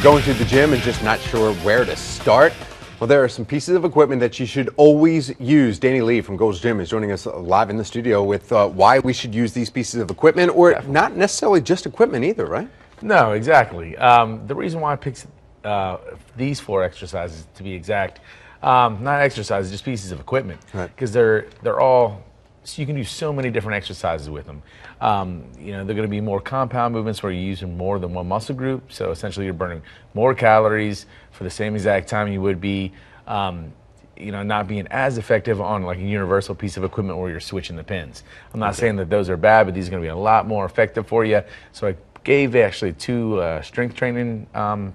Going to the gym and just not sure where to start? Well, there are some pieces of equipment that you should always use. Danny Lee from Gold's Gym is joining us live in the studio with why we should use these pieces of equipment, or Definitely. not necessarily just equipment either, right? No, exactly. The reason why I picked these 4 exercises, to be exact, not exercises, just pieces of equipment, because they're all. So you can do so many different exercises with them. They're going to be more compound movements where you're using more than one muscle group. So essentially, you're burning more calories for the same exact time you would be. Not being as effective on like a universal piece of equipment where you're switching the pins. I'm not saying that those are bad, but these are going to be a lot more effective for you. So I gave actually 2 strength training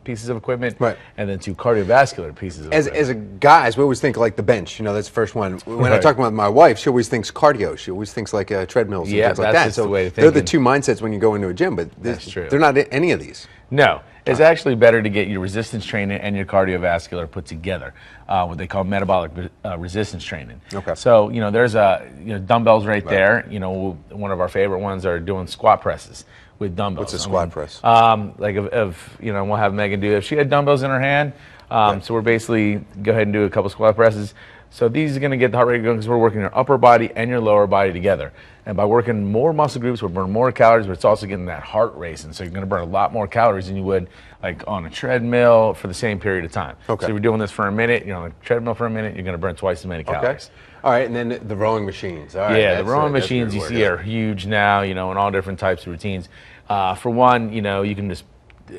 pieces of equipment, and then 2 cardiovascular pieces of equipment. As a guys, we always think like the bench. That's the first one. When I talk about my wife, she always thinks cardio. She always thinks like treadmills and things like that. Just the way to think. They're the 2 mindsets when you go into a gym, but That's true. They're not any of these. No. It's actually better to get your resistance training and your cardiovascular put together, what they call metabolic resistance training. Okay. So, there's dumbbells right there. One of our favorite ones are doing squat presses with dumbbells. What's a squat press? We'll have Megan do it. If she had dumbbells in her hand, so we're basically go ahead and do a couple squat presses. So these are going to get the heart rate going because we're working your upper body and your lower body together. And by working more muscle groups, we're burning more calories, but it's also getting that heart racing. So you're going to burn a lot more calories than you would like on a treadmill for the same period of time. Okay. So we're doing this for a minute, on a treadmill for a minute, you're going to burn twice as many calories. All right, and then the rowing machines. All right, the rowing machines you see are huge now, in all different types of routines. For one, you can just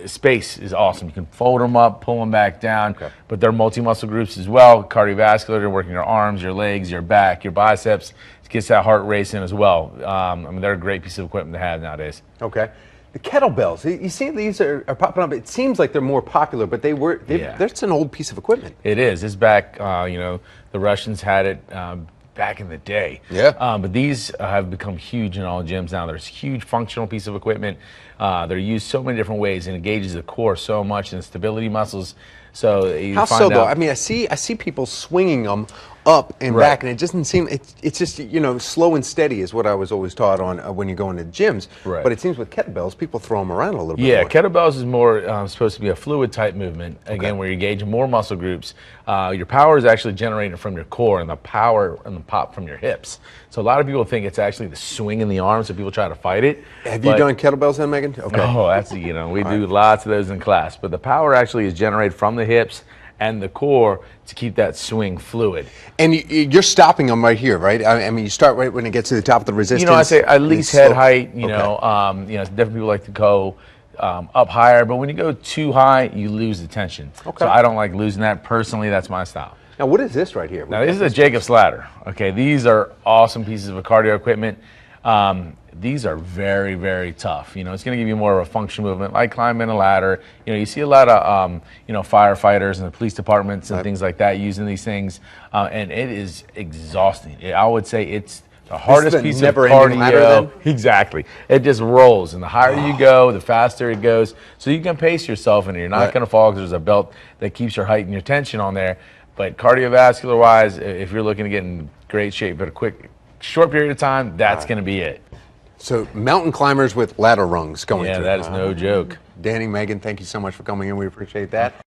space is awesome. You can fold them up, pull them back down, but they're multi-muscle groups as well. Cardiovascular, they're working your arms, your legs, your back, your biceps. It gets that heart racing as well. They're a great piece of equipment to have nowadays. Okay. The kettlebells, you see these are popping up. It seems like they're more popular, but that's an old piece of equipment. It is. It's back, the Russians had it back in the day. Yeah. But these have become huge in all gyms now. There's a huge functional piece of equipment. They're used so many different ways and engages the core so much and stability muscles. So you How find so, though? out, I see people swinging them up and back, and it doesn't seem, it's just, slow and steady is what I was always taught on when you go into gyms. Right. But it seems with kettlebells, people throw them around a little bit more. Kettlebells is more supposed to be a fluid type movement, again, where you're engaging more muscle groups. Your power is actually generated from your core and the power and the pop from your hips. So a lot of people think it's actually the swing in the arms, so people try to fight it. Have you done kettlebells then, Megan? Okay. Oh, that's, we do lots of those in class. But the power actually is generated from the hips and the core to keep that swing fluid. And you're stopping them right here, right? You start right when it gets to the top of the resistance. I say at least head height, different people like to go up higher, but when you go too high, you lose the tension. Okay. So I don't like losing that. Personally, that's my style. Now, what is this right here? Now, this is a Jacob's ladder. Okay, these are awesome pieces of cardio equipment. These are very, very tough. It's going to give you more of a function movement, like climbing a ladder. You see a lot of, firefighters and the police departments and things like that using these things, and it is exhausting. I would say it's the hardest piece of cardio. Ladder, then? Exactly. It just rolls, and the higher you go, the faster it goes. So you can pace yourself, and you're not going to fall because there's a belt that keeps your height and your tension on there. But cardiovascular-wise, if you're looking to get in great shape at a short period of time, that's going to be it. So mountain climbers with ladder rungs going through. Yeah, that is no joke. Danny, Megan, thank you so much for coming in. We appreciate that.